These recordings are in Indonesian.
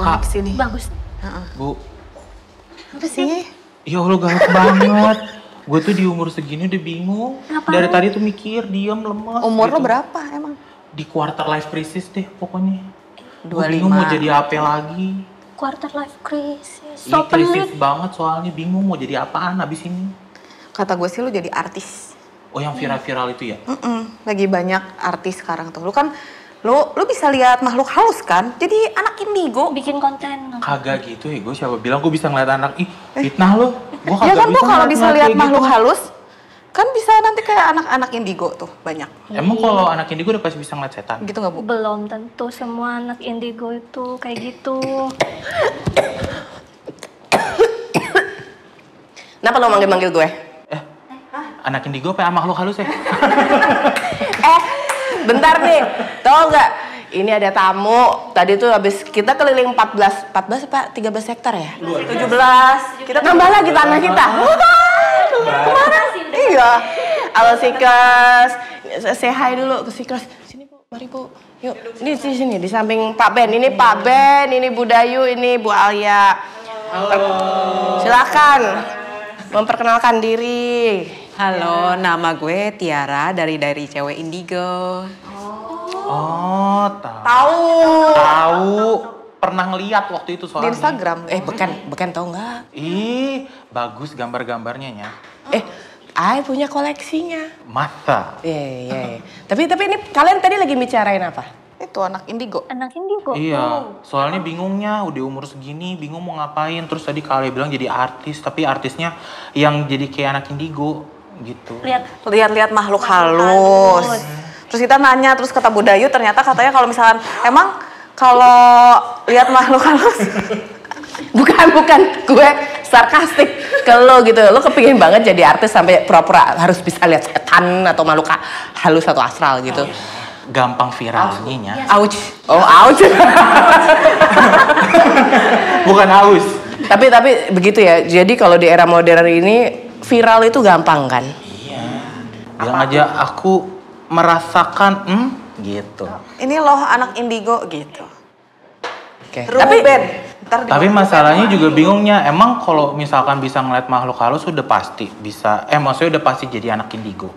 Kak. sini. Bagus. Bu. Apa sih? Ya Allah galak banget. Gue tuh di umur segini udah bingung. Ngapain? Dari tadi tuh mikir, diam, lemas. Umur lo gitu. berapa emang? Di quarter life crisis deh pokoknya. Gue 25. bingung mau jadi apa lagi. Quarter life crisis. Ini So krisis pelit. banget soalnya bingung mau jadi apaan abis ini. Kata gue sih lo jadi artis. Oh yang viral-viral itu ya? Lagi banyak artis sekarang tuh. Lu kan, lu bisa lihat makhluk halus kan? Jadi anak indigo. Bikin konten. Kagak gitu ya, gue siapa bilang gue bisa ngeliat anak, ih fitnah lo. Gue Ya kagak kan bisa bu kalau bisa ngeliat lihat kayak makhluk gitu. halus, kan bisa nanti kayak anak-anak indigo tuh banyak. Emang kalau anak indigo udah pasti bisa ngeliat setan? Gitu nggak bu? Belum tentu semua anak indigo itu kayak gitu. Kenapa lo manggil-manggil gue? Anak indigo apa makhluk halus ya? Bentar nih, tau nggak? Ini ada tamu. Tadi tuh habis kita keliling 14 apa 13 hektar ya? 17. Kita nambah lagi tanah kita. Kemana? Iya. Halo Sikers, say hi dulu ke Sikers. Sini bu, mari bu. Yuk, ini di sini di samping Pak Ben. Ini Pak Ben, ini Bu Dayu, ini Bu Alia. Halo. Silakan memperkenalkan diri. Halo, nama gue Tiara dari Cewek Indigo. Oh, Tahu. tahu. Pernah ngeliat waktu itu Di soalnya. Instagram. Bukan tau nggak? Ih, bagus gambar-gambarnya ya. I punya koleksinya. Masa? Iya. Tapi ini kalian tadi lagi bicarain apa? Itu anak indigo. Anak indigo. Iya, soalnya bingungnya udah umur segini, bingung mau ngapain. Terus tadi kalian bilang jadi artis, tapi artisnya yang jadi kayak anak indigo gitu. Lihat Makhluk halus. Terus kita nanya, terus kata Budayu ternyata katanya kalau misalkan emang kalau lihat makhluk halus Bukan, gue sarkastik ke lo gitu. Lo kepingin banget jadi artis sampai pura-pura harus bisa lihat setan atau makhluk halus atau astral gitu. Gampang viralnya ya. Ouch. Oh, ouch. Bukan haus. tapi begitu ya. Jadi kalau di era modern ini viral itu gampang kan? Iya. Bilang aja aku merasakan gitu. ini loh anak indigo gitu. Oke. Ruben. Tapi masalahnya juga bingungnya, emang kalau misalkan bisa ngeliat makhluk halus udah pasti bisa, maksudnya udah pasti jadi anak indigo.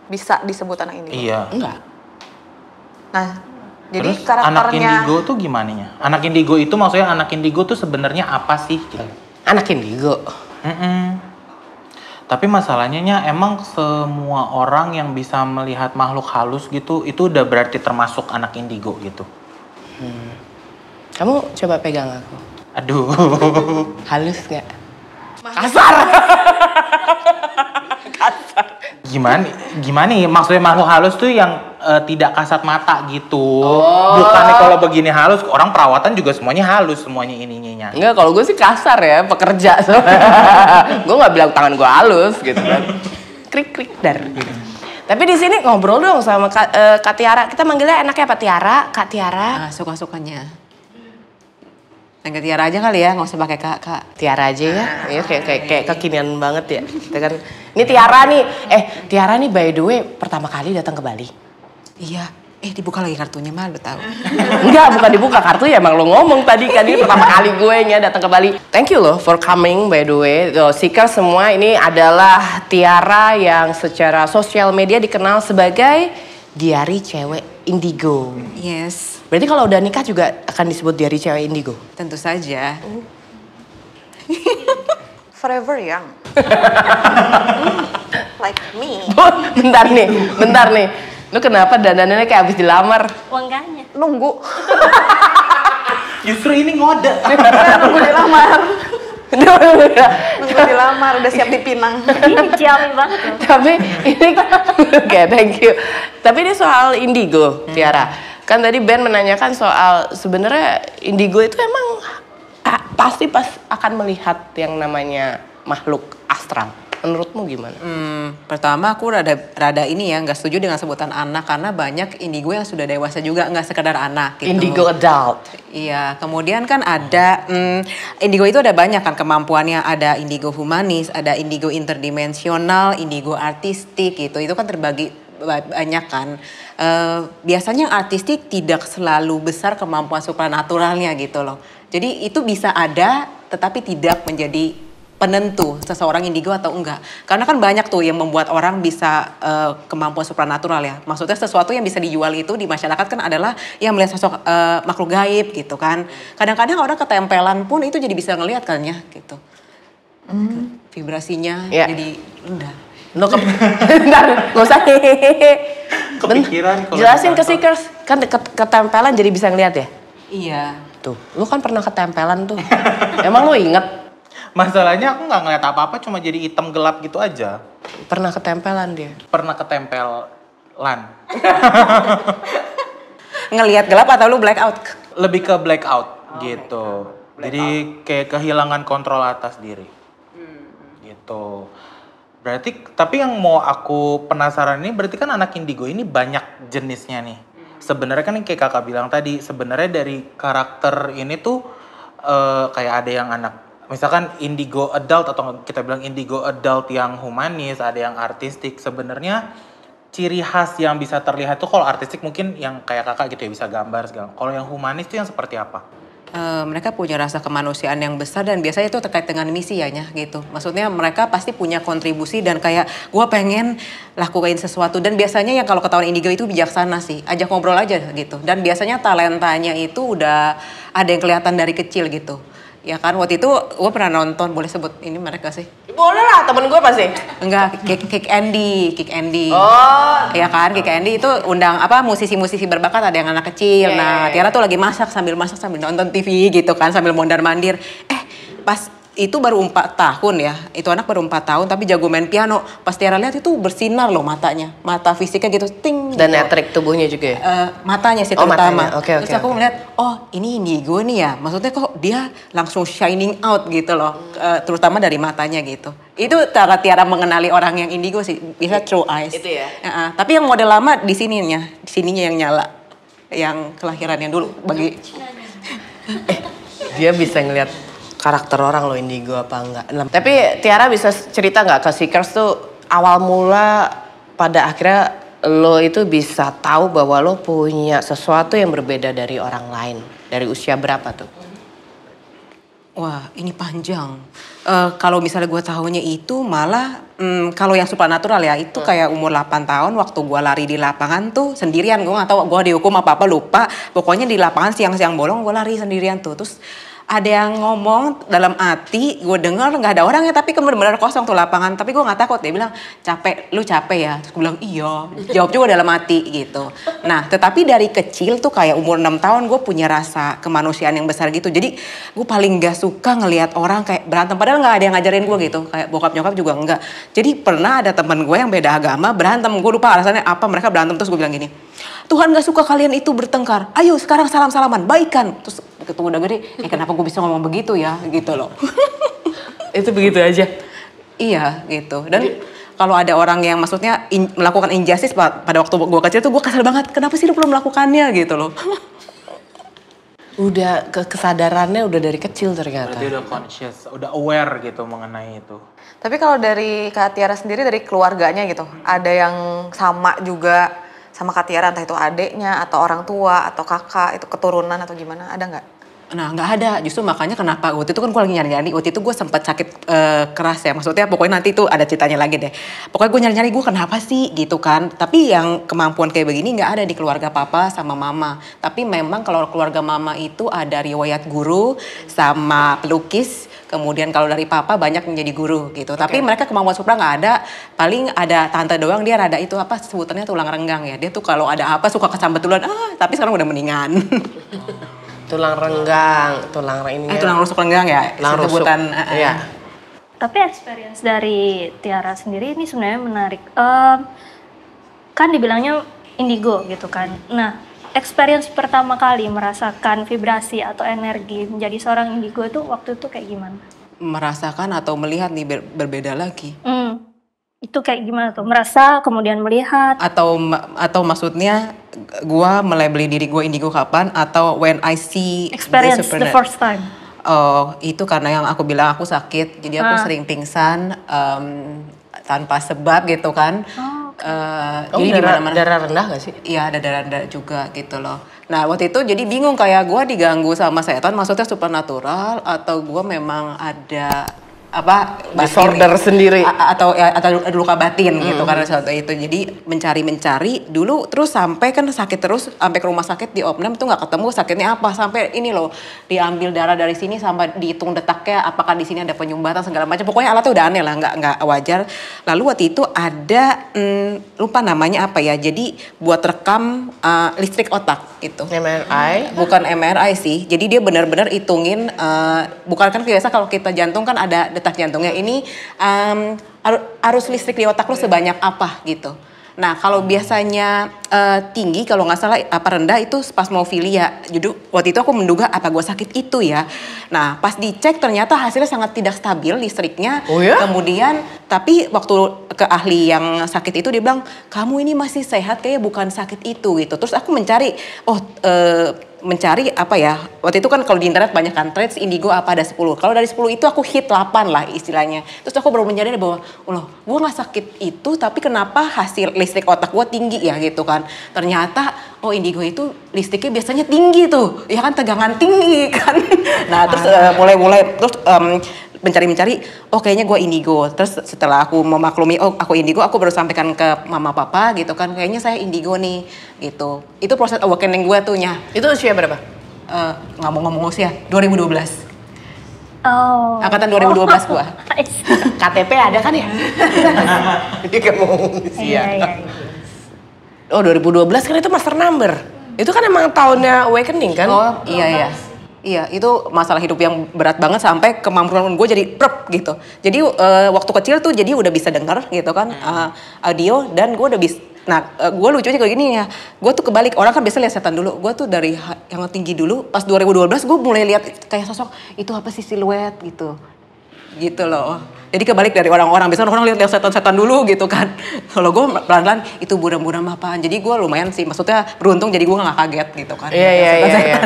Bisa disebut anak indigo. Iya. Enggak. Nah, jadi Terus anak karakternya indigo tuh gimana nya? Anak indigo itu maksudnya anak indigo tuh sebenarnya apa sih? Gitu. Anak indigo. Tapi masalahnya nya emang semua orang yang bisa melihat makhluk halus gitu, itu udah berarti termasuk anak indigo gitu. Kamu coba pegang aku. Aduh. Halus nggak? Kasar. Gimana nih? Maksudnya makhluk halus tuh yang tidak kasat mata gitu. Bukannya kalau begini halus, orang perawatan juga semuanya halus, semuanya ininya. Enggak, kalau gue sih kasar ya, pekerja. Gue nggak bilang tangan gue halus gitu kan. Krik dar. Gitu. Tapi di sini ngobrol dong sama Kak Tiara. Kita manggilnya enaknya apa? Tiara, Kak Tiara. Suka-sukanya. Panggil Tiara aja kali ya, nggak usah pakai Kak. Tiara aja ya. Iya kayak kekinian banget ya. Kita kan. Ini Tiara nih. Tiara nih by the way pertama kali datang ke Bali. Iya, dibuka lagi kartunya mah, udah tahu. Enggak, bukan dibuka kartu ya, emang lo ngomong tadi kan ini pertama kali gue datang ke Bali. Thank you loh for coming by the way. Seeker semua, ini adalah Tiara yang secara sosial media dikenal sebagai Diari Cewek Indigo. Yes, Berarti kalau udah nikah juga akan disebut Diari Cewek Indigo? tentu saja. forever young. Like me. Bentar nih. Lu kenapa dandanannya kayak habis dilamar? Wangganya. Nunggu. Justru ini ngode. Nunggu dilamar. Nunggu dilamar, udah siap dipinang. Ini jamin banget loh. Tapi ini oke, thank you. Tapi ini soal indigo, Tiara. Kan tadi Ben menanyakan soal sebenarnya indigo itu emang pasti akan melihat yang namanya makhluk astral. Menurutmu gimana? Pertama aku rada ini ya, nggak setuju dengan sebutan anak karena banyak indigo yang sudah dewasa juga, nggak sekedar anak gitu. Indigo adult. Iya, kemudian kan ada indigo itu ada banyak kan kemampuannya, ada indigo humanis, ada indigo interdimensional, indigo artistik gitu. Itu kan terbagi banyak kan. Biasanya yang artistik tidak selalu besar kemampuan supranaturalnya gitu loh. Jadi itu bisa ada tetapi tidak menjadi penentu seseorang indigo atau enggak. Karena kan banyak tuh yang membuat orang bisa kemampuan supranatural ya. Maksudnya sesuatu yang bisa dijual itu di masyarakat kan adalah yang melihat sosok makhluk gaib gitu kan. Kadang-kadang orang ketempelan pun itu jadi bisa ngelihat kan ya gitu. Vibrasinya jadi rendah. Lo nggak usah Kepikiran kalau jelasin ke ditangkap. Seekers. Kan ketempelan jadi bisa ngeliat ya? Iya. Tuh, lu kan pernah ketempelan tuh. Emang lu inget? Masalahnya aku nggak ngeliat apa-apa, cuma jadi hitam gelap gitu aja. Pernah ketempelan dia. Pernah ketempelan. Ngelihat gelap atau lu blackout? Lebih ke blackout gitu. Jadi kayak kehilangan kontrol atas diri. Gitu. Berarti, tapi yang mau aku penasaran ini, berarti kan anak indigo ini banyak jenisnya nih. Sebenarnya kan yang kayak kakak bilang tadi, sebenarnya dari karakter ini tuh kayak ada yang anak, misalkan indigo adult atau kita bilang indigo adult yang humanis, ada yang artistik. Sebenarnya ciri khas yang bisa terlihat tuh kalau artistik mungkin yang kayak kakak gitu ya, bisa gambar segala. Kalau yang humanis tuh yang seperti apa? Mereka punya rasa kemanusiaan yang besar dan biasanya itu terkait dengan misi ya gitu. Maksudnya mereka pasti punya kontribusi dan kayak gue pengen lakuin sesuatu. Dan biasanya yang kalau ketahuan indigo itu bijaksana sih, ajak ngobrol aja gitu. Dan biasanya talentanya itu udah ada yang kelihatan dari kecil gitu. Ya kan, waktu itu gue pernah nonton, boleh sebut ini mereka sih? Boleh lah, temen gue pasti. Enggak, Kick Andy. Oh. Ya kan, Kick Andy itu undang apa musisi-musisi berbakat, ada yang anak kecil. Nah, Tiara tuh lagi masak sambil nonton TV gitu kan, sambil mondar-mandir. Pas itu baru 4 tahun ya, itu anak baru 4 tahun tapi jago main piano. Pas Tiara lihat itu bersinar loh matanya, mata fisiknya gitu, ting. Dan gitu. netrik tubuhnya juga ya? Matanya sih Oh, terutama. matanya. Oke, Terus aku ngeliat, oh ini indigo nih ya, maksudnya kok dia langsung shining out gitu loh, terutama dari matanya gitu. Itu cara Tiara mengenali orang yang indigo sih, bisa through eyes. Itu ya? Tapi yang model lama di sininya yang nyala, yang kelahirannya dulu bagi. Dia bisa ngeliat karakter orang lo indigo apa enggak. Tapi Tiara bisa cerita nggak ke Seekers tuh awal mula pada akhirnya lo itu bisa tahu bahwa lo punya sesuatu yang berbeda dari orang lain. Dari usia berapa tuh? Wah, ini panjang. Kalau misalnya gue tahunya itu malah kalau yang supernatural ya itu kayak umur 8 tahun waktu gue lari di lapangan tuh sendirian. Gue nggak tahu gue dihukum apa lupa. Pokoknya di lapangan siang-siang bolong gue lari sendirian tuh. Terus ada yang ngomong dalam hati, gue denger nggak ada orangnya tapi bener-bener kosong tuh lapangan. Tapi gue nggak takut, dia bilang lu capek ya? Terus gue bilang iya, jawab juga dalam hati gitu. Nah tetapi dari kecil tuh kayak umur 6 tahun gue punya rasa kemanusiaan yang besar gitu. Jadi gue paling gak suka ngelihat orang kayak berantem, padahal nggak ada yang ngajarin gue gitu. Kayak bokap nyokap juga enggak. Jadi pernah ada teman gue yang beda agama berantem, gue lupa alasannya apa, mereka berantem. Terus gue bilang gini, Tuhan gak suka kalian itu bertengkar, ayo sekarang salam-salaman, baikan. Terus ketemu udah gede, kenapa gue bisa ngomong begitu ya, gitu loh. Itu begitu aja? Iya gitu. Dan kalau ada orang yang maksudnya melakukan injustice pada waktu gue kecil tuh gue kesal banget, kenapa sih lu belum melakukannya gitu loh. Udah kesadarannya udah dari kecil ternyata. Berarti udah conscious, udah aware gitu mengenai itu. Tapi kalau dari Kak Tiara sendiri, dari keluarganya gitu, ada yang sama juga sama Kak Tiara, entah itu adeknya atau orang tua atau kakak, itu keturunan atau gimana, ada nggak? Nah nggak ada, justru makanya kenapa waktu itu kan gue lagi nyari-nyari, waktu itu gue sempat sakit keras ya, maksudnya pokoknya nanti itu ada ceritanya lagi deh. Pokoknya gue nyari-nyari gue kenapa sih gitu kan, tapi yang kemampuan kayak begini nggak ada di keluarga papa sama mama. Tapi memang kalau keluarga mama itu ada riwayat guru sama pelukis, kemudian kalau dari papa banyak menjadi guru gitu. Tapi mereka kemampuan supra nggak ada, paling ada tante doang, dia rada itu apa sebutannya tulang renggang ya, dia tuh kalau ada apa suka kesambet duluan, tapi sekarang udah mendingan. Tulang renggang, tulang rusuk renggang ya, tulang rusuk. sebutan. Iya. Tapi experience dari Tiara sendiri ini sebenarnya menarik. Kan dibilangnya indigo gitu kan. Nah, experience pertama kali merasakan vibrasi atau energi menjadi seorang indigo itu waktu itu kayak gimana? Merasakan atau melihat nih berbeda lagi. Itu kayak gimana tuh? Merasa kemudian melihat? Atau maksudnya gua melabeli diri gua indigo kapan? Atau when I see Experience the first time? Oh, itu karena yang aku bilang aku sakit. Jadi aku sering pingsan tanpa sebab gitu kan. Jadi di mana-mana. Darah rendah gak sih? Iya, ada darah rendah juga gitu loh. Nah waktu itu jadi bingung kayak gue diganggu sama setan, maksudnya supernatural atau gue memang ada apa Disorder sendiri. atau ada luka batin gitu karena saat itu. Jadi mencari dulu terus sampai kan sakit terus sampai ke rumah sakit di opnam tuh nggak ketemu sakitnya apa, sampai ini loh diambil darah dari sini sampai dihitung detaknya apakah di sini ada penyumbatan segala macam. Pokoknya alatnya udah aneh lah, nggak wajar. Lalu waktu itu ada lupa namanya apa ya. Jadi buat rekam listrik otak itu. MRI? Bukan MRI sih. Jadi dia benar-benar hitungin bukan kan biasa kalau kita jantung kan ada detak jantungnya, ini arus listrik di otak lu sebanyak apa gitu. Nah kalau biasanya tinggi kalau nggak salah apa rendah itu spasmofilia. Jadi waktu itu aku menduga apa gue sakit itu ya. Nah pas dicek ternyata hasilnya sangat tidak stabil listriknya. Oh ya? Kemudian tapi waktu ke ahli yang sakit itu dia bilang kamu ini masih sehat kayaknya bukan sakit itu gitu. Terus aku mencari mencari apa ya, waktu itu kan kalau di internet banyak kan traits indigo apa ada 10. Kalau dari 10 itu aku hit 8 lah istilahnya. Terus aku baru menyadari bahwa loh gue gak sakit itu tapi kenapa hasil listrik otak gue tinggi ya gitu kan. Ternyata indigo itu listriknya biasanya tinggi tuh, ya kan tegangan tinggi kan. Nah terus mulai terus mencari kayaknya gue indigo. Terus setelah aku memaklumi aku indigo, aku baru sampaikan ke mama papa gitu kan, kayaknya saya indigo nih gitu. Itu proses awakening gue tuh nya. Itu usia berapa? Nggak mau ngomong usia, 2012. Oh. Angkatan 2012 gue. KTP ada kan ya? Dia gak mau usia. Iya. Oh 2012 kan itu master number. Itu kan emang tahunnya awakening kan? Oh iya. Iya, itu masalah hidup yang berat banget sampai kemampuan gue jadi prep gitu. Jadi waktu kecil tuh jadi udah bisa denger gitu kan audio dan gue udah bisa. Nah, gue lucunya kayak gini ya. Gue tuh kebalik, orang kan biasa lihat setan dulu. Gue tuh dari yang tinggi dulu, pas 2012 gue mulai lihat kayak sosok itu apa sih siluet gitu. Gitu loh. Jadi kebalik dari orang-orang, biasanya orang lihat setan-setan dulu gitu kan. Kalau gue pelan-pelan itu buram-buram apaan. Jadi gue lumayan sih, maksudnya beruntung jadi gue gak kaget gitu kan. Iya.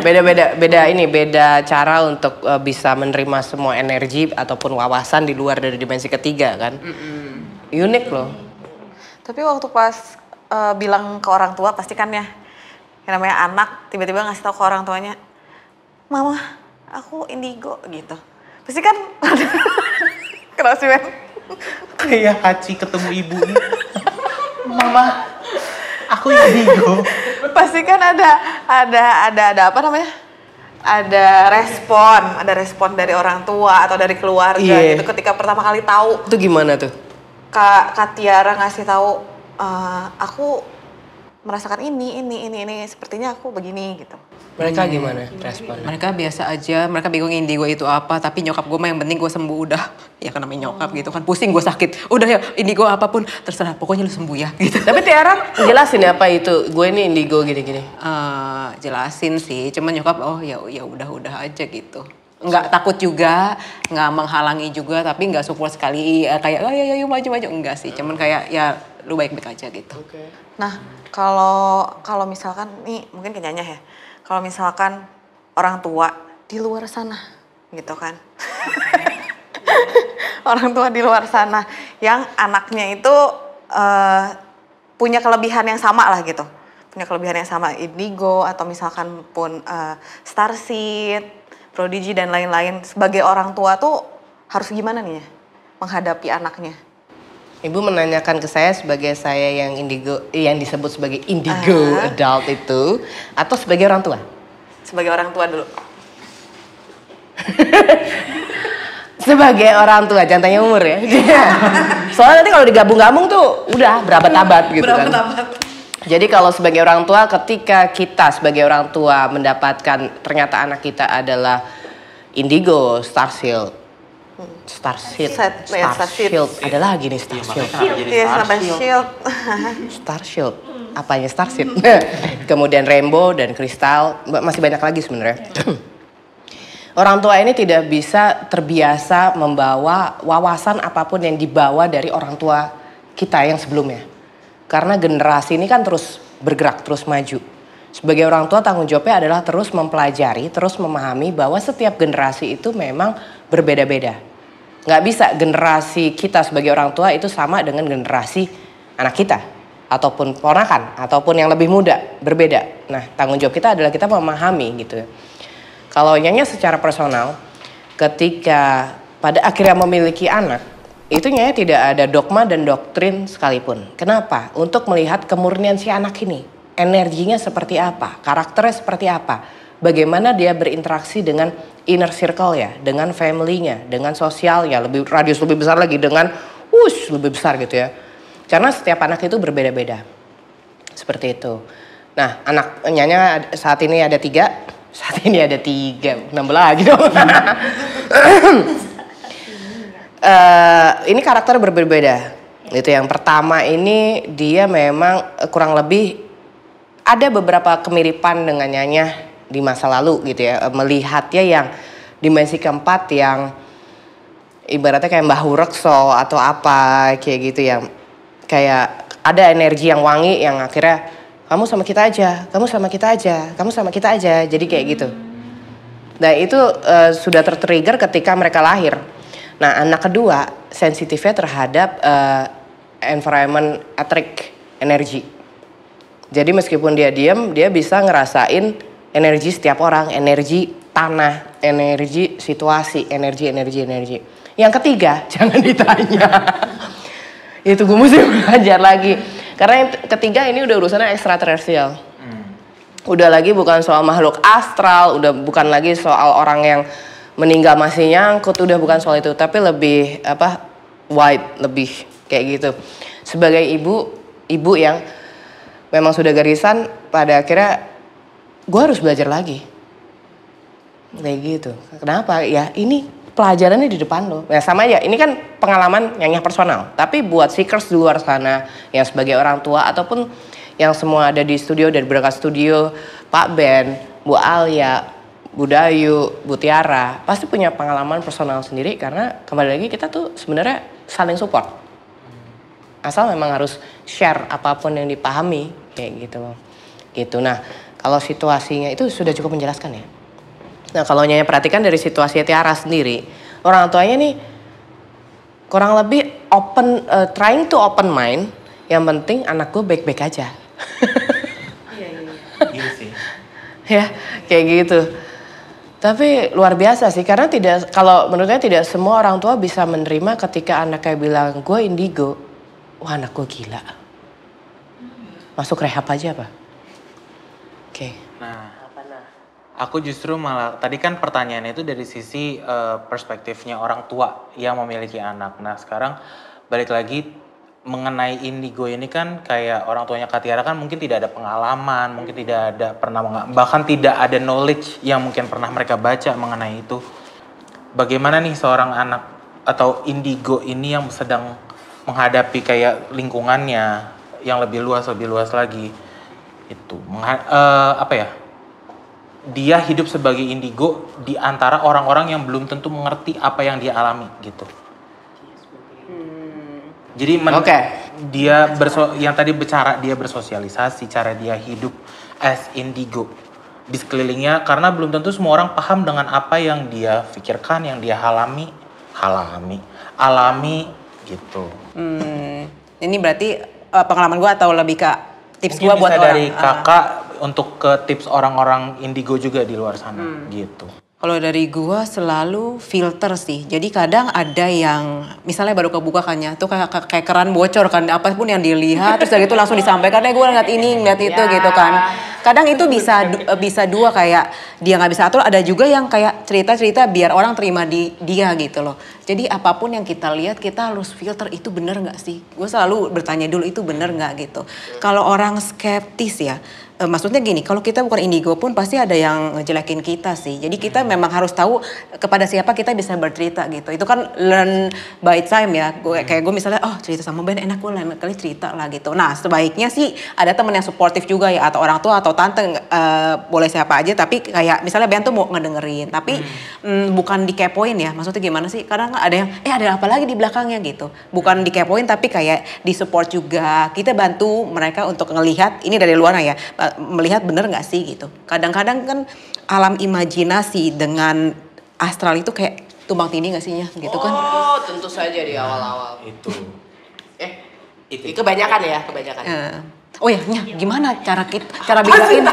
Beda cara untuk bisa menerima semua energi ataupun wawasan di luar dari dimensi ketiga kan. Unik loh. Tapi waktu pas bilang ke orang tua pasti kan ya, yang namanya anak tiba-tiba ngasih tahu ke orang tuanya, mama aku indigo gitu. Pasti kan kenapa sih, Men? Kayak Haci ketemu ibunya. Mama, aku indigo. Pasti kan ada apa namanya? Ada respon dari orang tua atau dari keluarga gitu ketika pertama kali tahu. Itu gimana tuh? Kak Tiara ngasih tahu, aku merasakan ini, sepertinya aku begini gitu. Mereka gimana responnya? Mereka biasa aja, mereka bingung indigo itu apa, tapi nyokap gue mah yang penting gue sembuh udah. Ya kan namanya nyokap gitu kan, pusing gue sakit, udah ya indigo apapun terserah, pokoknya lu sembuh ya gitu. Tapi Tiara jelasin apa itu, gue ini indigo gini-gini. Jelasin sih, cuman nyokap ya udah aja gitu. Nggak takut juga, nggak menghalangi juga, tapi nggak support sekali kayak ayo maju, enggak sih, cuman kayak ya lu baik-baik aja gitu. Okay. Nah, kalau misalkan nih mungkin kenyanya ya. Kalau misalkan orang tua di luar sana gitu kan. Orang tua di luar sana yang anaknya itu punya kelebihan yang sama lah gitu. Punya kelebihan yang sama, indigo atau misalkan pun starseed, prodigy dan lain-lain. Sebagai orang tua tuh harus gimana nih ya menghadapi anaknya? Ibu menanyakan ke saya sebagai saya yang indigo, yang disebut sebagai indigo adult itu, atau sebagai orang tua? Sebagai orang tua dulu. Sebagai orang tua, jangan tanya umur ya. Soalnya nanti kalau digabung-gabung tuh udah berabad-abad gitu kan. Jadi kalau sebagai orang tua, ketika kita sebagai orang tua mendapatkan ternyata anak kita adalah indigo, Starseed. Ada lagi nih Starseed. Starseed. Apanya Starseed? Kemudian Rainbow dan Kristal, masih banyak lagi sebenarnya. Orang tua ini tidak bisa terbiasa membawa wawasan apapun yang dibawa dari orang tua kita yang sebelumnya. Karena generasi ini kan terus bergerak, terus maju. Sebagai orang tua tanggung jawabnya adalah terus mempelajari, terus memahami bahwa setiap generasi itu memang berbeda-beda. Nggak bisa generasi kita sebagai orang tua itu sama dengan generasi anak kita. ataupun ponakan, ataupun yang lebih muda, berbeda. Nah, tanggung jawab kita adalah kita memahami gitu. Kalau Nyonya secara personal, ketika pada akhirnya memiliki anak, itu Nyonya tidak ada dogma dan doktrin sekalipun. Kenapa? Untuk melihat kemurnian si anak ini, energinya seperti apa, karakternya seperti apa, bagaimana dia berinteraksi dengan inner circle ya, dengan family-nya, dengan sosialnya, lebih radius lebih besar lagi, dengan lebih besar gitu ya. Karena setiap anak itu berbeda-beda, seperti itu. Nah, anak Nyonya saat ini ada 3, saat ini ada 3, nambah lagi dong. Ini karakter berbeda. Itu yang pertama ini dia memang kurang lebih ada beberapa kemiripan dengan Nyonya di masa lalu gitu ya. Melihatnya yang dimensi keempat yang ibaratnya kayak Mbah Hurekso atau apa kayak gitu yang kayak ada energi yang wangi yang akhirnya kamu sama kita aja, kamu sama kita aja, kamu sama kita aja. Jadi kayak gitu. Nah itu sudah tertrigger ketika mereka lahir. Nah anak kedua sensitifnya terhadap environment etheric energi. Jadi meskipun dia diam, dia bisa ngerasain energi setiap orang, energi tanah, energi situasi, energi. Yang ketiga jangan ditanya. Itu gue mesti belajar lagi. Karena yang ketiga ini udah urusannya ekstraterestrial. Udah lagi bukan soal makhluk astral, udah bukan lagi soal orang yang meninggal masih nyangkut, udah bukan soal itu, tapi lebih wide, lebih kayak gitu. Sebagai ibu yang memang sudah garisan, pada akhirnya gue harus belajar lagi. Kayak gitu. Kenapa? Ya ini pelajarannya di depan lo. Ya sama aja, ini kan pengalaman Nyonya personal. Tapi buat seekers di luar sana, yang sebagai orang tua ataupun yang semua ada di studio, dari Berangkat Studio, Pak Ben, Bu Alia, Bu Dayu, Bu Tiara, pasti punya pengalaman personal sendiri karena kembali lagi kita tuh sebenarnya saling support. Asal memang harus share apapun yang dipahami, kayak gitu loh. Gitu. Nah, kalau situasinya itu sudah cukup menjelaskan ya. Nah, kalau Nyonya perhatikan dari situasi Tiara sendiri, orang tuanya nih kurang lebih open, trying to open mind, yang penting anak gue baik-baik aja. Iya sih. Ya, kayak gitu. Tapi luar biasa sih, karena kalau menurutnya tidak semua orang tua bisa menerima ketika anaknya bilang, gue indigo, wah anak gue gila. Masuk rehab aja apa? Oke. Nah, aku justru malah, tadi kan pertanyaannya itu dari sisi perspektifnya orang tua yang memiliki anak. Nah sekarang balik lagi mengenai indigo ini kan kayak orang tuanya Kak Tiara kan mungkin tidak ada pengalaman, mungkin tidak ada bahkan tidak ada knowledge yang mungkin pernah mereka baca mengenai itu. Bagaimana nih seorang anak atau indigo ini yang sedang menghadapi kayak lingkungannya yang lebih luas lagi itu dia hidup sebagai indigo di antara orang-orang yang belum tentu mengerti apa yang dia alami gitu. Jadi dia yang tadi bicara dia bersosialisasi, cara dia hidup as indigo di sekelilingnya karena belum tentu semua orang paham dengan apa yang dia pikirkan, yang dia alami gitu. Ini berarti pengalaman gue atau lebih ke tips gue buat orang. Dari kakak untuk ke tips orang-orang indigo juga di luar sana gitu. Kalau dari gua selalu filter sih. Jadi kadang ada yang misalnya baru kebuka kan ya, tuh kayak keran bocor kan, apapun yang dilihat terus dari itu langsung disampaikan, gue ngeliat ini, ngeliat itu gitu kan. Kadang itu bisa dua, kayak dia nggak bisa atur, ada juga yang kayak cerita-cerita biar orang terima dia gitu loh. Jadi apapun yang kita lihat kita harus filter, itu bener nggak sih? Gue selalu bertanya dulu itu bener nggak gitu. Kalau orang skeptis ya, maksudnya gini, kalau kita bukan indigo pun pasti ada yang ngejelekin kita sih. Jadi kita memang harus tahu kepada siapa kita bisa bercerita gitu. Itu kan learn by time ya. Kayak gue misalnya, cerita sama Ben enak, gue lain kali cerita lah gitu. Nah sebaiknya sih ada temen yang suportif juga ya, atau orang tua atau tante, boleh siapa aja. Tapi kayak misalnya Ben tuh mau ngedengerin, tapi bukan dikepoin ya. Maksudnya gimana sih? Kadang ada yang, ada apa lagi di belakangnya gitu. Bukan dikepoin tapi kayak disupport juga. Kita bantu mereka untuk ngelihat ini dari luar ya, melihat bener gak sih gitu. Kadang-kadang kan alam imajinasi dengan astral itu kayak tumbang tindih gak sih ya gitu kan. Tentu saja di awal-awal. Itu. Itu kebanyakan ya, kebanyakan. Oh ya, gimana cara bedain?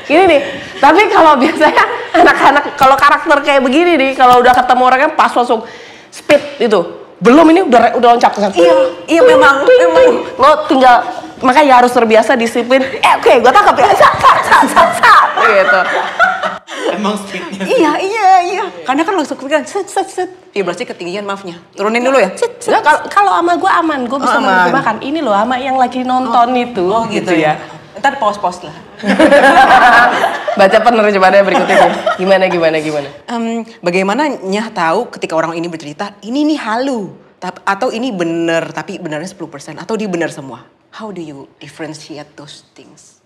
Gini nih, tapi kalau biasanya anak-anak kalau karakter kayak begini nih, kalau udah ketemu orangnya pas langsung speed itu. Belum ini udah loncat ke sana. Iya memang. Lo tinggal makanya harus terbiasa disiplin. Oke, gue tangkap ya. Gitu. Emang speednya. Iya. Karena kan langsung kepikiran set. Vibrasi ketinggian maafnya. Turunin dulu ya. Enggak, kalau sama gue aman, gue bisa menerjemahkan. Ini loh sama yang lagi nonton itu. Oh gitu ya. Ntar pause lah. Baca penerjemahannya berikutnya. Gimana? Bagaimana Nyah tahu ketika orang ini bercerita, ini nih halu. Atau ini benar, tapi benarnya 10%. Atau dia benar semua. How do you differentiate those things?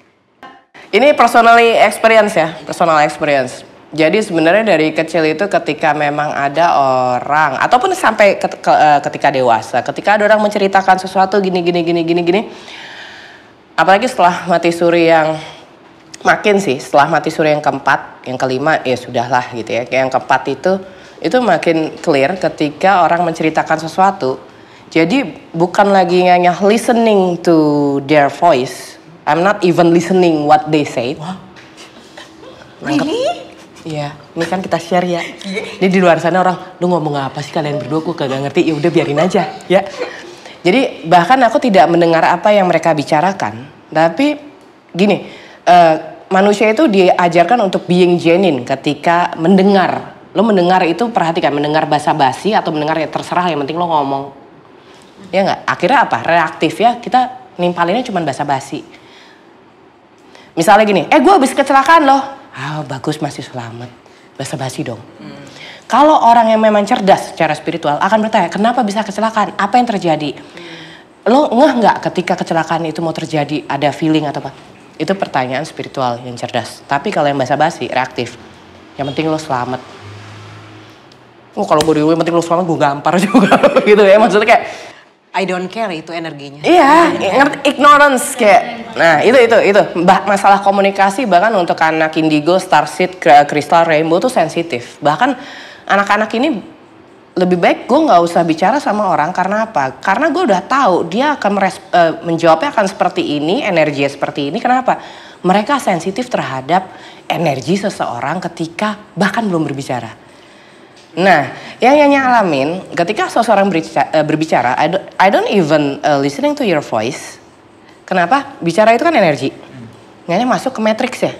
Ini personal experience. Jadi sebenarnya dari kecil itu ketika memang ada orang ataupun sampai ketika dewasa, ketika ada orang menceritakan sesuatu gini, apalagi setelah mati suri yang setelah mati suri yang keempat, yang kelima ya sudahlah gitu ya. Yang keempat itu makin clear ketika orang menceritakan sesuatu. Jadi bukan lagi hanya listening to their voice. I'm not even listening what they say. Really? Iya, ini kan kita share ya. Ini di luar sana orang, lu ngomong apa sih kalian berdua? Aku kagak ngerti. Ya udah biarin aja, ya. Jadi bahkan aku tidak mendengar apa yang mereka bicarakan. Tapi gini, manusia itu diajarkan untuk being genuine ketika mendengar. Lo mendengar itu perhatikan, mendengar basa-basi atau mendengar ya terserah, yang penting lo ngomong. Ya nggak? Akhirnya apa? Reaktif ya. Kita nimpalinnya cuma basa-basi. Misalnya gini, gue habis kecelakaan loh. Bagus masih selamat. Basa-basi dong. Kalau orang yang memang cerdas secara spiritual akan bertanya, kenapa bisa kecelakaan? Apa yang terjadi? Lo ngeh nggak ketika kecelakaan itu mau terjadi, ada feeling atau apa? Itu pertanyaan spiritual yang cerdas. Tapi kalau yang basa-basi, reaktif. Yang penting lo selamat. Kalau gue yang penting lo selamat, gue gampar juga. Gitu ya, maksudnya kayak I don't care itu energinya. Iya, ngerti, ignorance kayak. Nah, itu. Masalah komunikasi bahkan untuk anak indigo, starseed, crystal, rainbow tuh sensitif. Bahkan anak-anak ini lebih baik gue nggak usah bicara sama orang karena apa? Karena gue udah tahu dia akan menjawabnya akan seperti ini, energinya seperti ini. Kenapa? Mereka sensitif terhadap energi seseorang ketika bahkan belum berbicara. Nah, yang Nyanya alamin ketika seseorang berbicara, I don't even listening to your voice. Kenapa? Bicara itu kan energi. Nyanya masuk ke matrix ya.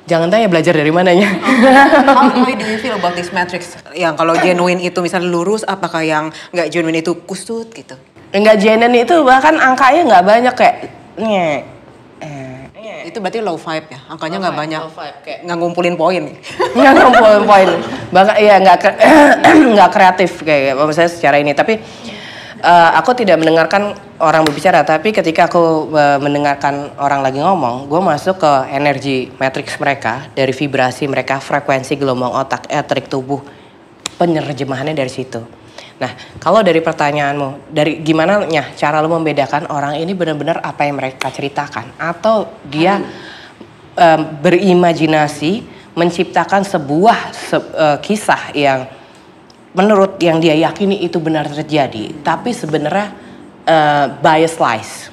Jangan tanya belajar dari mananya. How do you feel about this matrix? Yang kalau genuine itu misalnya lurus, apakah yang nggak genuine itu kusut gitu? Nggak genuine itu bahkan angkanya nggak banyak kayak itu berarti low vibe ya, angkanya nggak banyak, nggak ngumpulin poin. Nggak ngumpulin poin, bahkan ya nggak kreatif kayak misalnya secara ini. Tapi aku tidak mendengarkan orang berbicara, tapi ketika aku mendengarkan orang lagi ngomong, gue masuk ke energi matrix mereka, dari vibrasi mereka, frekuensi gelombang otak, etrik tubuh, penerjemahannya dari situ. Nah, kalau dari pertanyaanmu, dari gimana cara lo membedakan orang ini benar-benar apa yang mereka ceritakan, atau dia berimajinasi menciptakan sebuah kisah yang menurut yang dia yakini itu benar terjadi, tapi sebenarnya bias lies.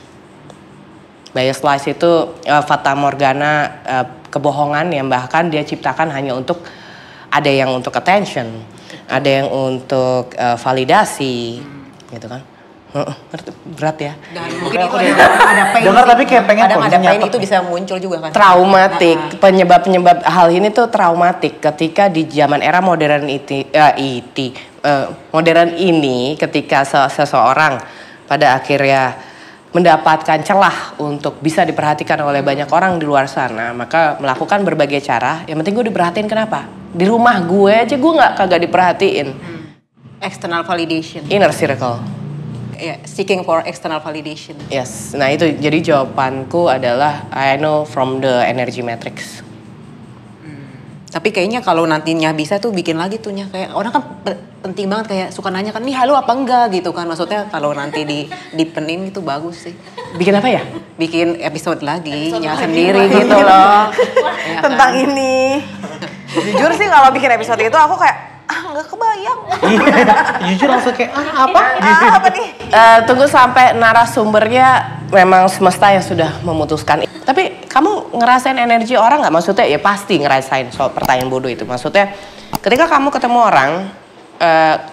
Bias lies itu fata morgana, kebohongan yang bahkan dia ciptakan hanya untuk ada yang untuk attention. Ada yang untuk validasi, gitu kan? Berat ya. Dan mungkin itu ada pain. Dengar tapi kayak pengen ada pain itu bisa muncul juga kan? Traumatik, penyebab hal ini tuh traumatik ketika di zaman era modern modern ini, ketika seseorang pada akhirnya mendapatkan celah untuk bisa diperhatikan oleh banyak orang di luar sana, maka melakukan berbagai cara. Yang penting gue diperhatiin. Kenapa? Di rumah gue aja gue kagak diperhatiin. External validation. Inner circle. Yeah, seeking for external validation. Yes. Nah itu jadi jawabanku adalah I know from the energy matrix. Tapi kayaknya kalau nantinya bisa tuh bikin lagi tuh kayak orang kan penting banget kayak suka nanya kan nih halo apa enggak gitu kan, maksudnya kalau nanti dipenin itu bagus sih. Bikin apa ya? Bikin episode lagi sendiri gitu loh. Tentang ini. Jujur sih kalau bikin episode itu aku kayak nggak kebayang. Jujur langsung kayak apa? Apa nih? Tunggu sampai narasumbernya memang semesta yang sudah memutuskan. Tapi kamu ngerasain energi orang nggak? Maksudnya ya pasti ngerasain soal pertanyaan bodoh itu. Maksudnya ketika kamu ketemu orang,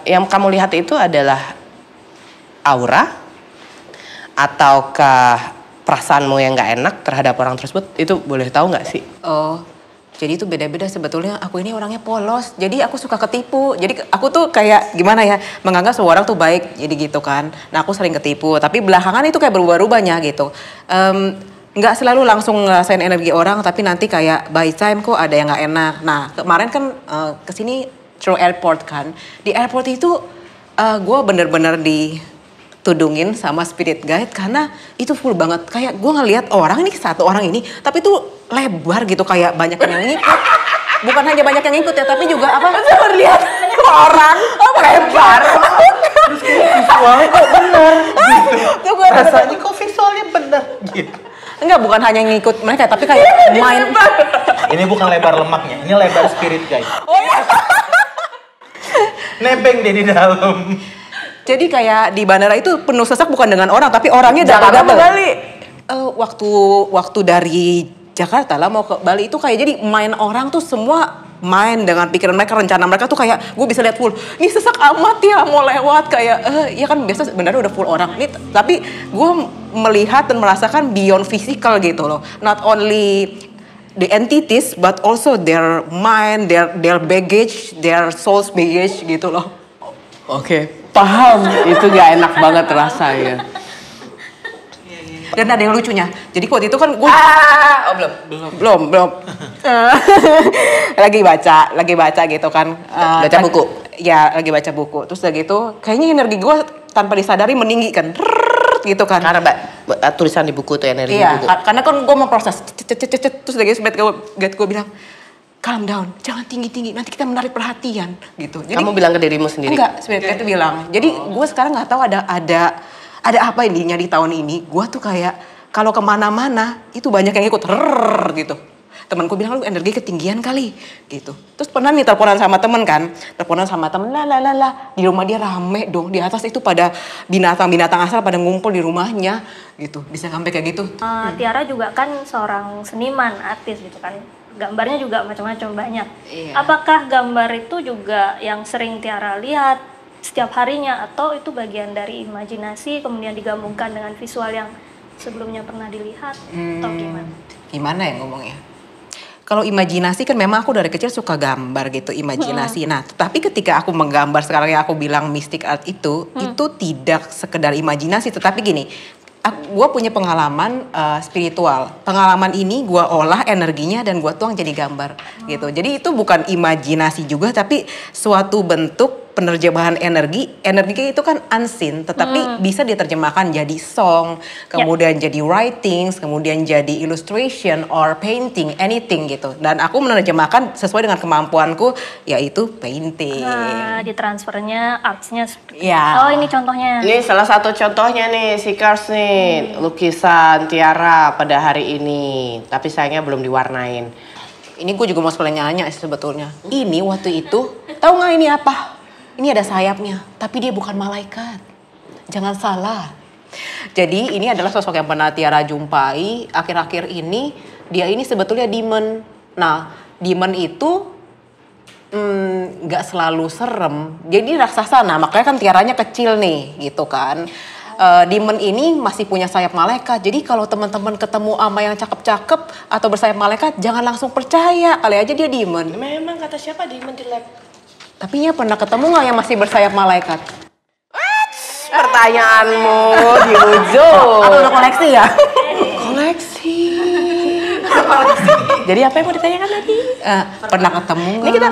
yang kamu lihat itu adalah aura ataukah perasaanmu yang nggak enak terhadap orang tersebut? Itu boleh tahu nggak sih? Oh, jadi itu beda-beda sebetulnya. Aku ini orangnya polos, jadi aku suka ketipu. Jadi aku tuh kayak gimana ya, menganggap semua orang tuh baik, jadi gitu kan. Nah aku sering ketipu, tapi belakangan itu kayak berubah-ubahnya gitu. Nggak selalu langsung ngerasain energi orang, tapi nanti kayak by time kok ada yang nggak enak. Nah kemarin kan kesini through airport kan. Di airport itu gue bener-bener ditudungin sama spirit guide karena itu full banget. Kayak gue ngelihat orang ini, satu orang ini, tapi itu lebar gitu, kayak banyak yang ngikut. Bukan hanya banyak yang ngikut ya, tapi juga apa? Saya lihat orang lebar. Terus kayak visualnya kok bener gitu. Tuh gue Rasanya kok visualnya bener gitu. enggak, bukan hanya ngikut mereka, tapi kayak main. Ini bukan lebar lemaknya, ini lebar spirit guys. Oh iya. Nebeng deh di dalam. Jadi kayak di bandara itu penuh sesak bukan dengan orang, tapi orangnya Jakarta double-double. ke Bali? Waktu dari Jakarta lah mau ke Bali itu kayak jadi main orang tuh semua main dengan pikiran mereka, rencana mereka tuh kayak gue bisa lihat full. Ini sesak amat ya mau lewat kayak ya kan biasa sebenarnya udah full orang. Ini tapi gue melihat dan merasakan beyond physical gitu loh. Not only the entities but also their mind, their baggage, their soul's baggage gitu loh. Oke, paham. Itu gak enak banget rasanya. Dan ada yang lucunya. Jadi waktu itu kan gue belum. lagi baca gitu kan. Baca buku? Ya, lagi baca buku. Terus udah gitu, kayaknya energi gue tanpa disadari meninggi kan. Gitu kan. Karena tulisan di buku tuh energi Iya, buku. karena kan gue mau proses. Terus udah gitu, gue bilang, calm down, jangan tinggi-tinggi, nanti kita menarik perhatian gitu. Jadi, Kamu bilang ke dirimu sendiri? enggak, sebenarnya itu bilang. Jadi gue sekarang nggak tahu ada apa intinya di tahun ini. Gue tuh kayak kalau kemana-mana itu banyak yang ikut gitu. Temanku bilang lu energi ketinggian kali gitu. Terus pernah nih teleponan sama temen kan, di rumah dia rame dong, di atas itu pada binatang-binatang asal pada ngumpul di rumahnya gitu. Bisa sampai kayak gitu. Tiara juga kan seorang seniman, artis gitu kan. Gambarnya juga macam-macam banyak. Iya. Apakah gambar itu juga yang sering Tiara lihat setiap harinya atau itu bagian dari imajinasi kemudian digabungkan dengan visual yang sebelumnya pernah dilihat atau gimana? Gimana ya ngomongnya? Kalau imajinasi kan memang aku dari kecil suka gambar gitu, imajinasi. Nah, tapi ketika aku menggambar sekarang yang aku bilang mystic art itu tidak sekedar imajinasi, tetapi gini, gue punya pengalaman spiritual. Pengalaman ini gue olah energinya dan gue tuang jadi gambar gitu. Jadi itu bukan imajinasi juga, tapi suatu bentuk penerjemahan energi. Energi itu kan unseen, tetapi bisa diterjemahkan jadi song, kemudian jadi writings, kemudian jadi illustration or painting, anything gitu. Dan aku menerjemahkan sesuai dengan kemampuanku, yaitu painting. Nah, di transfernya artsnya seperti Ya. Oh, ini contohnya. Ini salah satu contohnya nih, Seekers nih, lukisan Tiara pada hari ini. Tapi sayangnya belum diwarnain. Ini gue juga mau sekalian nanya sebetulnya. Ini waktu itu, tahu nggak ini apa? Ini ada sayapnya, tapi dia bukan malaikat. Jangan salah. Jadi ini adalah sosok yang pernah Tiara jumpai akhir-akhir ini. Dia ini sebetulnya demon. Nah, demon itu nggak selalu serem. Jadi raksasa. Nah, makanya kan Tiaranya kecil nih, gitu kan. Demon ini masih punya sayap malaikat. Jadi kalau teman-teman ketemu sama yang cakep-cakep atau bersayap malaikat, jangan langsung percaya. Kali aja dia demon. Memang kata siapa demon di lab? Tapi ya pernah ketemu nggak yang masih bersayap malaikat? Pertanyaanmu di ujung. Atau udah koleksi ya? Koleksi. Jadi apa yang mau ditanyakan tadi? Pernah ketemu nggak? Ini kita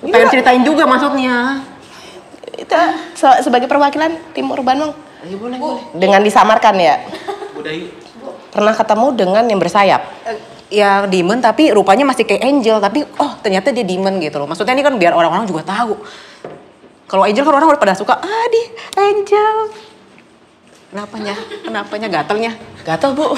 pengen ceritain juga maksudnya. Kita sebagai perwakilan tim Urban Mong. Ya, boleh. Dengan disamarkan ya. Udah yuk. Pernah ketemu dengan yang bersayap. Ya demon tapi rupanya masih kayak angel, tapi oh ternyata dia demon gitu loh. Maksudnya ini kan biar orang-orang juga tahu. Kalau angel kan orang udah pada suka, di angel. Kenapanya gatelnya? Gatel bu.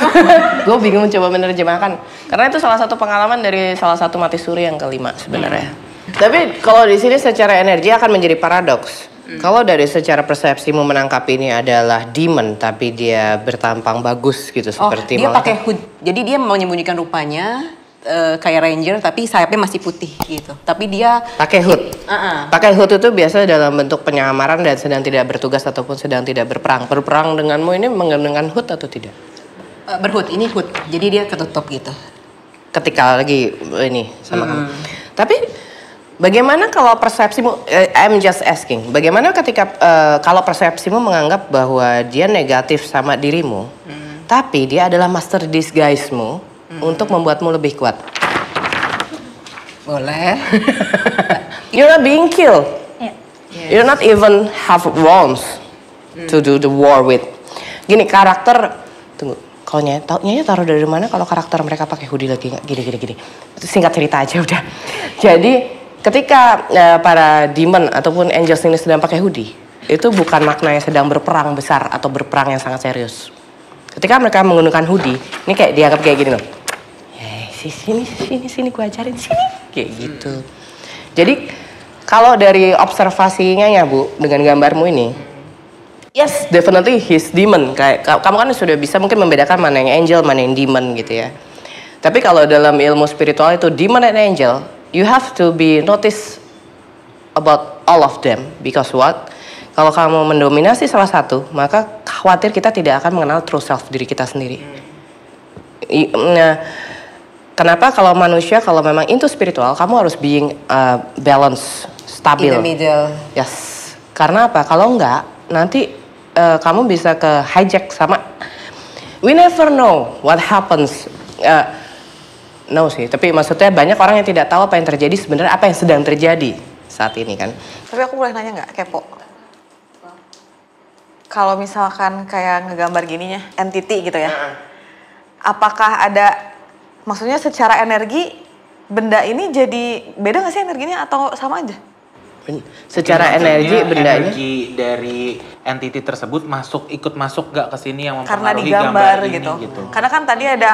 Gue bingung coba menerjemahkan. Karena itu salah satu pengalaman dari salah satu mati suri yang kelima sebenarnya. Tapi kalau di sini secara energi akan menjadi paradoks. Kalau dari secara persepsimu menangkap ini adalah demon, tapi dia bertampang bagus gitu seperti dia pakai hood. Jadi dia menyembunyikan rupanya kayak ranger, tapi sayapnya masih putih gitu. Tapi dia pakai hood. Pakai hood itu biasa dalam bentuk penyamaran dan sedang tidak bertugas ataupun sedang tidak berperang. Berperang denganmu ini menggunakan hood atau tidak? Berhood, ini hood. Jadi dia ketutup gitu. Ketika lagi ini sama kamu. Tapi bagaimana kalau persepsimu, I'm just asking, bagaimana ketika kalau persepsimu menganggap bahwa dia negatif sama dirimu, tapi dia adalah master disguise-mu untuk membuatmu lebih kuat? Boleh. You're not being killed. Yeah. You're not even have wounds to do the war with. Gini, karakter, tunggu, kalau Nyanya taruh dari mana kalau karakter mereka pakai hoodie lagi nggak? Gini. Singkat cerita aja udah. Jadi ketika para demon ataupun angels ini sedang pakai hoodie, itu bukan maknanya sedang berperang besar atau berperang yang sangat serius. Ketika mereka menggunakan hoodie, ini kayak dianggap kayak gini loh. Sini gue ajarin sini, kayak gitu. Jadi kalau dari observasinya ya Bu, dengan gambarmu ini, yes, definitely he's demon. Kayak kamu kan sudah bisa mungkin membedakan mana yang angel, mana yang demon gitu ya. Tapi kalau dalam ilmu spiritual itu demon and angel, you have to be notice about all of them because what? Kalau kamu mendominasi salah satu, maka khawatir kita tidak akan mengenal true self diri kita sendiri. Nah, kenapa kalau manusia kalau memang into spiritual, kamu harus being balance, stabil. In the middle. Yes. Karena apa? Kalau enggak, nanti kamu bisa ke hijack sama. We never know what happens. No sih, tapi maksudnya banyak orang yang tidak tahu apa yang terjadi sebenarnya, apa yang sedang terjadi saat ini kan. Tapi aku boleh nanya nggak, kepo? Kalau misalkan kayak ngegambar gininya, entity gitu ya. Apakah ada, maksudnya secara energi, benda ini jadi beda nggak sih energinya atau sama aja? Secara energi bendanya. Energi dari entity tersebut ikut masuk gak ke sini yang karena mempengaruhi digambar gambar gitu. ini, gitu. Karena kan tadi ada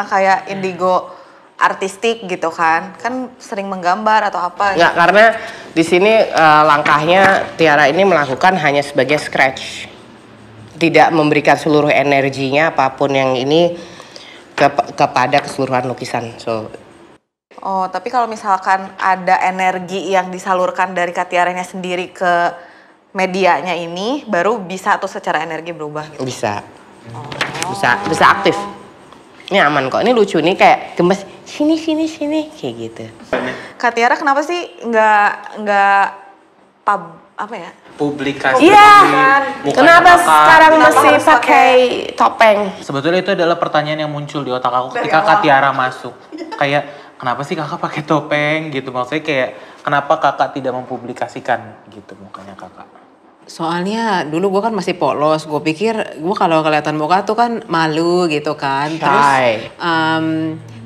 kayak indigo artistik gitu kan sering menggambar atau apa? Nggak, karena di sini langkahnya Tiara ini melakukan hanya sebagai scratch, tidak memberikan seluruh energinya apapun yang ini kepada keseluruhan lukisan. Oh, tapi kalau misalkan ada energi yang disalurkan dari Tiaranya sendiri ke medianya ini, baru bisa tuh secara energi berubah gitu? Bisa. Bisa aktif. Ini aman kok, ini lucu nih kayak gemes, sini, kayak gitu. Tiara kenapa sih nggak apa ya? Publikasi. Iya, kenapa sekarang masih pakai topeng? Sebetulnya itu adalah pertanyaan yang muncul di otak aku ketika Kak Tiara masuk. Kayak, kenapa sih kakak pakai topeng gitu? Maksudnya kayak, kenapa kakak tidak mempublikasikan gitu mukanya kakak? Soalnya dulu gue kan masih polos, gue pikir gue kalau kelihatan muka tuh kan malu gitu kan. Terus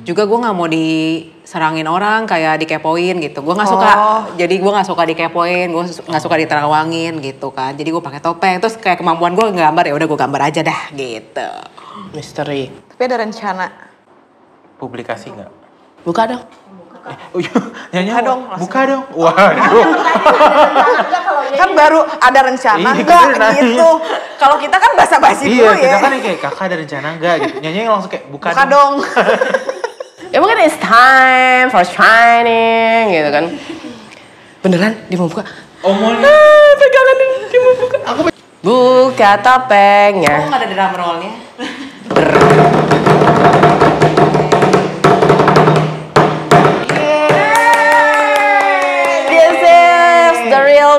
juga gue nggak mau diserangin orang kayak dikepoin gitu. Gue nggak suka, jadi gue nggak suka dikepoin, gue nggak suka diterawangin gitu kan. Jadi gue pakai topeng, terus kayak kemampuan gue gambar ya udah gue gambar aja dah gitu. Misteri. Tapi ada rencana Publikasi nggak? Buka dong. Nyanyi dong. Buka dong. Waduh. Kan baru ada rencana enggak gitu. Kalau kita kan basa-basi dulu ya. Iya, kita kan kayak kakak ada rencana enggak gitu. Nyanyi langsung kayak buka dong. Ya mungkin it's time for shining gitu kan. Beneran dia mau buka? Pegangan dia mau buka. Buka topengnya. Kok nggak ada drum rollnya?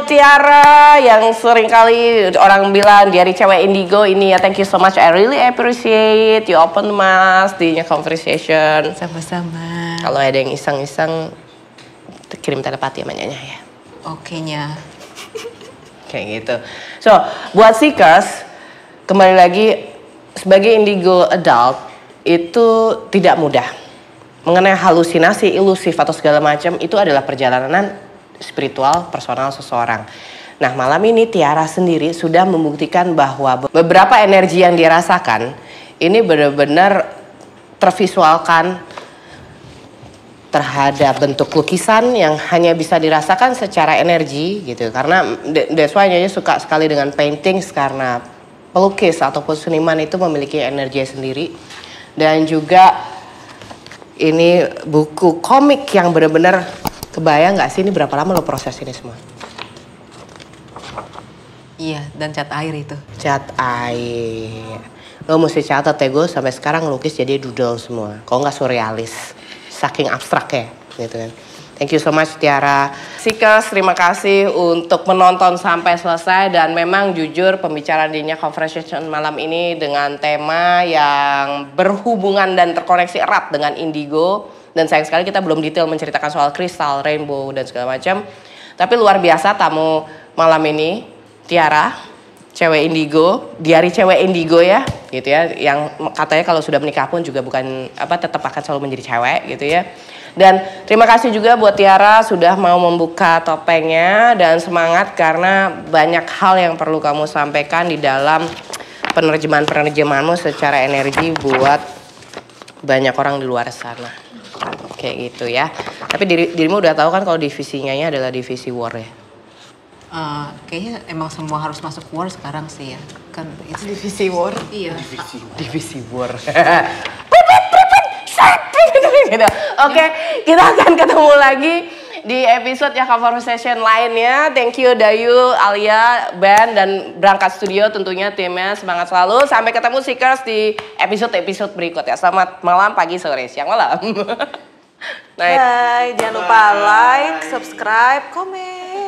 Tiara yang sering kali orang bilang dia cewek indigo ini ya, thank you so much, I really appreciate you open mas di conversation. Sama-sama. Kalau ada yang iseng-iseng kirim telepati sama Nyanya ya. Oke nya. Kayak gitu. So buat seekers kembali lagi sebagai indigo adult itu tidak mudah. Mengenai halusinasi, ilusif atau segala macam itu adalah perjalanan spiritual personal seseorang. Nah malam ini Tiara sendiri sudah membuktikan bahwa beberapa energi yang dirasakan ini benar-benar tervisualkan, terhadap bentuk lukisan yang hanya bisa dirasakan secara energi gitu. Karena that's why Nyonya suka sekali dengan paintings karena pelukis ataupun seniman itu memiliki energi sendiri. Dan juga ini buku komik yang benar-benar kebayang nggak sih ini berapa lama lo proses ini semua? Iya, dan cat air itu. Cat air. Lo mesti catat ya, gue sampai sekarang ngelukis jadi doodle semua. Kalau nggak surrealis. Saking abstrak ya, gitu kan. Thank you so much Tiara. Seekers, terima kasih untuk menonton sampai selesai. Dan memang jujur pembicaraan Dinya Conversation malam ini dengan tema yang berhubungan dan terkoneksi erat dengan indigo. Dan sayang sekali kita belum detail menceritakan soal kristal, rainbow, dan segala macam. Tapi luar biasa tamu malam ini, Tiara, cewek indigo, diari cewek indigo ya, gitu ya. Yang katanya kalau sudah menikah pun juga bukan tetap akan selalu menjadi cewek, gitu ya. Dan terima kasih juga buat Tiara sudah mau membuka topengnya dan semangat karena banyak hal yang perlu kamu sampaikan di dalam penerjemahan-penerjemahanmu secara energi buat banyak orang di luar sana. Kayak gitu ya. Tapi dirimu udah tahu kan kalau divisinya adalah divisi war ya? Kayaknya emang semua harus masuk war sekarang sih ya. Kan divisi war? Iya. Divisi war. Gitu. Oke, kita akan ketemu lagi di episode ya Conversation lainnya. Thank you Dayu, Alia, Ben, dan berangkat studio tentunya timnya. Semangat selalu. Sampai ketemu Seekers di episode-episode berikut ya. Selamat malam, pagi, sore, siang, malam. Bye, jangan lupa like, subscribe, komen.